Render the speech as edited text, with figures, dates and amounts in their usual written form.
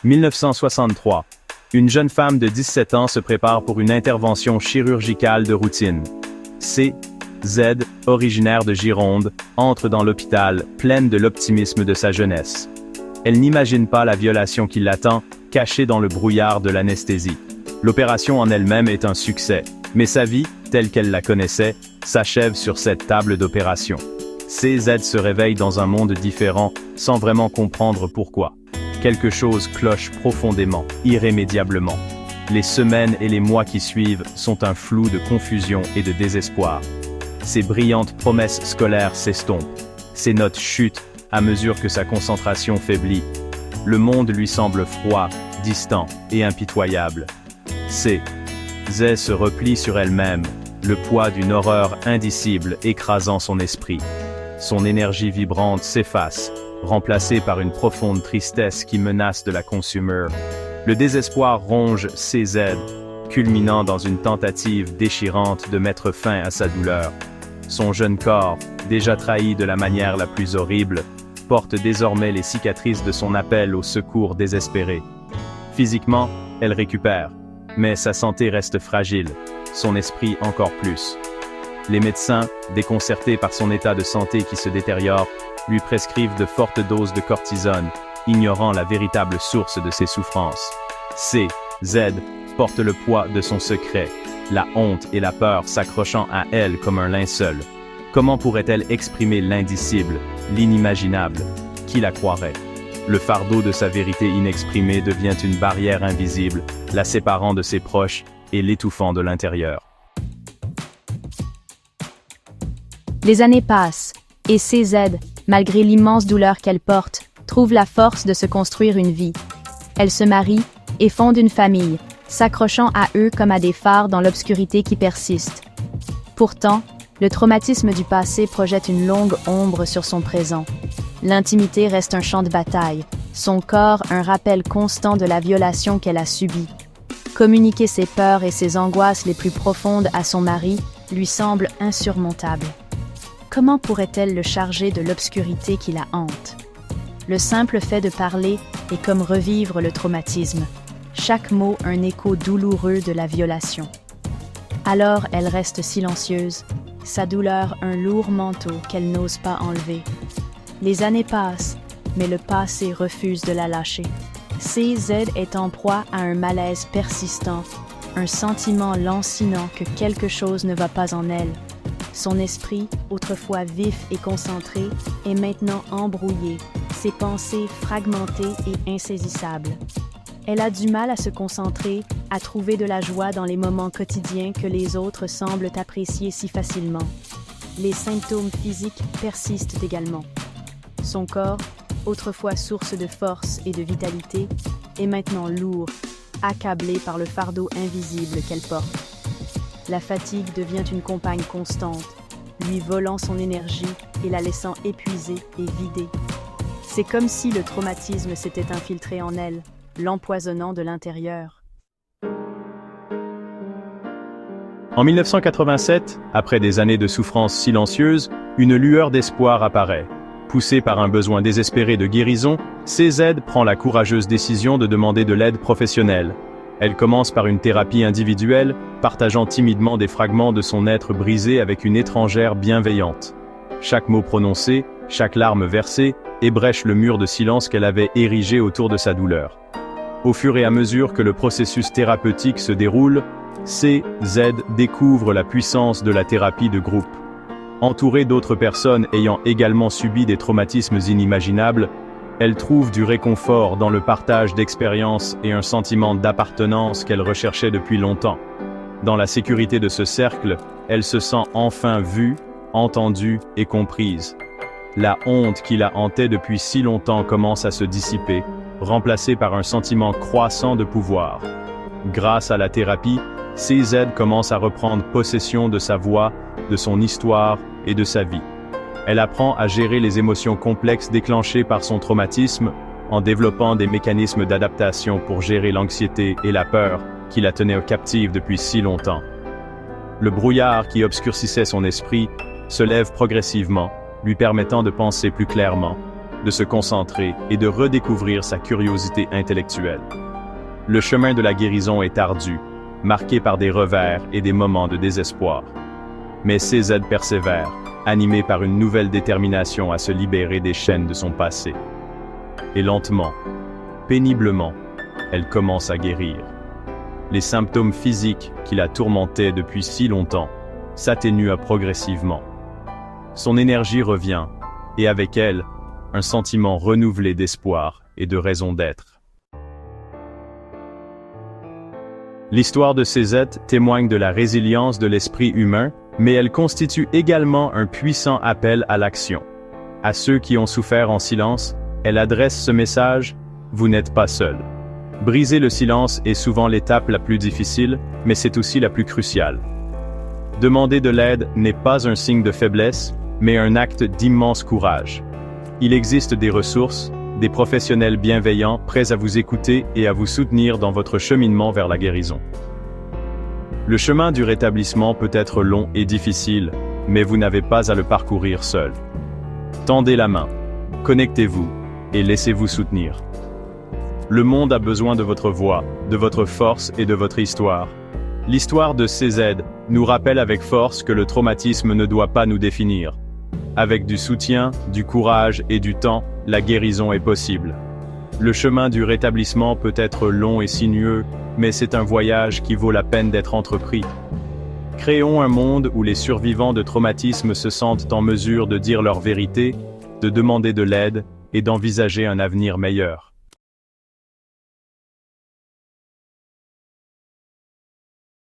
1963. Une jeune femme de 17 ans se prépare pour une intervention chirurgicale de routine. C. Z, originaire de Gironde, entre dans l'hôpital, pleine de l'optimisme de sa jeunesse. Elle n'imagine pas la violation qui l'attend, cachée dans le brouillard de l'anesthésie. L'opération en elle-même est un succès, mais sa vie, telle qu'elle la connaissait, s'achève sur cette table d'opération. CZ se réveille dans un monde différent, sans vraiment comprendre pourquoi. Quelque chose cloche profondément, irrémédiablement. Les semaines et les mois qui suivent sont un flou de confusion et de désespoir. Ses brillantes promesses scolaires s'estompent. Ses notes chutent à mesure que sa concentration faiblit. Le monde lui semble froid, distant et impitoyable. Z se replie sur elle-même, le poids d'une horreur indicible écrasant son esprit. Son énergie vibrante s'efface, remplacée par une profonde tristesse qui menace de la consumer. Le désespoir ronge CZ, culminant dans une tentative déchirante de mettre fin à sa douleur. Son jeune corps, déjà trahi de la manière la plus horrible, porte désormais les cicatrices de son appel au secours désespéré. Physiquement, elle récupère, mais sa santé reste fragile, son esprit encore plus. Les médecins, déconcertés par son état de santé qui se détériore, lui prescrivent de fortes doses de cortisone, ignorant la véritable source de ses souffrances. Z porte le poids de son secret, la honte et la peur s'accrochant à elle comme un linceul. Comment pourrait-elle exprimer l'indicible, l'inimaginable? Qui la croirait? Le fardeau de sa vérité inexprimée devient une barrière invisible, la séparant de ses proches et l'étouffant de l'intérieur. Les années passent, et CZ, malgré l'immense douleur qu'elle porte, trouve la force de se construire une vie. Elle se marie et fonde une famille, s'accrochant à eux comme à des phares dans l'obscurité qui persiste. Pourtant, le traumatisme du passé projette une longue ombre sur son présent. L'intimité reste un champ de bataille, son corps un rappel constant de la violation qu'elle a subie. Communiquer ses peurs et ses angoisses les plus profondes à son mari lui semble insurmontable. Comment pourrait-elle le charger de l'obscurité qui la hante? Le simple fait de parler est comme revivre le traumatisme. Chaque mot un écho douloureux de la violation. Alors elle reste silencieuse, sa douleur un lourd manteau qu'elle n'ose pas enlever. Les années passent, mais le passé refuse de la lâcher. CZ est en proie à un malaise persistant, un sentiment lancinant que quelque chose ne va pas en elle. Son esprit, autrefois vif et concentré, est maintenant embrouillé, ses pensées fragmentées et insaisissables. Elle a du mal à se concentrer, à trouver de la joie dans les moments quotidiens que les autres semblent apprécier si facilement. Les symptômes physiques persistent également. Son corps, autrefois source de force et de vitalité, est maintenant lourd, accablé par le fardeau invisible qu'elle porte. La fatigue devient une compagne constante, lui volant son énergie et la laissant épuisée et vidée. C'est comme si le traumatisme s'était infiltré en elle, l'empoisonnant de l'intérieur. En 1987, après des années de souffrance silencieuse, une lueur d'espoir apparaît. Poussée par un besoin désespéré de guérison, CZ prend la courageuse décision de demander de l'aide professionnelle. Elle commence par une thérapie individuelle, partageant timidement des fragments de son être brisé avec une étrangère bienveillante. Chaque mot prononcé, chaque larme versée, ébrèche le mur de silence qu'elle avait érigé autour de sa douleur. Au fur et à mesure que le processus thérapeutique se déroule, CZ découvre la puissance de la thérapie de groupe. Entourée d'autres personnes ayant également subi des traumatismes inimaginables, elle trouve du réconfort dans le partage d'expériences et un sentiment d'appartenance qu'elle recherchait depuis longtemps. Dans la sécurité de ce cercle, elle se sent enfin vue, entendue et comprise. La honte qui la hantait depuis si longtemps commence à se dissiper, remplacée par un sentiment croissant de pouvoir. Grâce à la thérapie, CZ commence à reprendre possession de sa voix, de son histoire et de sa vie. Elle apprend à gérer les émotions complexes déclenchées par son traumatisme en développant des mécanismes d'adaptation pour gérer l'anxiété et la peur qui la tenaient captive depuis si longtemps. Le brouillard qui obscurcissait son esprit se lève progressivement, lui permettant de penser plus clairement. de se concentrer et de redécouvrir sa curiosité intellectuelle. Le chemin de la guérison est ardu, marqué par des revers et des moments de désespoir. Mais CZ persévère, animé par une nouvelle détermination à se libérer des chaînes de son passé. Et lentement, péniblement, elle commence à guérir. Les symptômes physiques qui la tourmentaient depuis si longtemps s'atténuent progressivement. Son énergie revient, et avec elle, un sentiment renouvelé d'espoir et de raison d'être. L'histoire de CZ témoigne de la résilience de l'esprit humain, mais elle constitue également un puissant appel à l'action. À ceux qui ont souffert en silence, elle adresse ce message: vous n'êtes pas seul. Briser le silence est souvent l'étape la plus difficile, mais c'est aussi la plus cruciale. Demander de l'aide n'est pas un signe de faiblesse, mais un acte d'immense courage. Il existe des ressources, des professionnels bienveillants prêts à vous écouter et à vous soutenir dans votre cheminement vers la guérison. Le chemin du rétablissement peut être long et difficile, mais vous n'avez pas à le parcourir seul. Tendez la main, connectez-vous et laissez-vous soutenir. Le monde a besoin de votre voix, de votre force et de votre histoire. L'histoire de CZ nous rappelle avec force que le traumatisme ne doit pas nous définir. Avec du soutien, du courage et du temps, la guérison est possible. Le chemin du rétablissement peut être long et sinueux, mais c'est un voyage qui vaut la peine d'être entrepris. Créons un monde où les survivants de traumatisme se sentent en mesure de dire leur vérité, de demander de l'aide et d'envisager un avenir meilleur.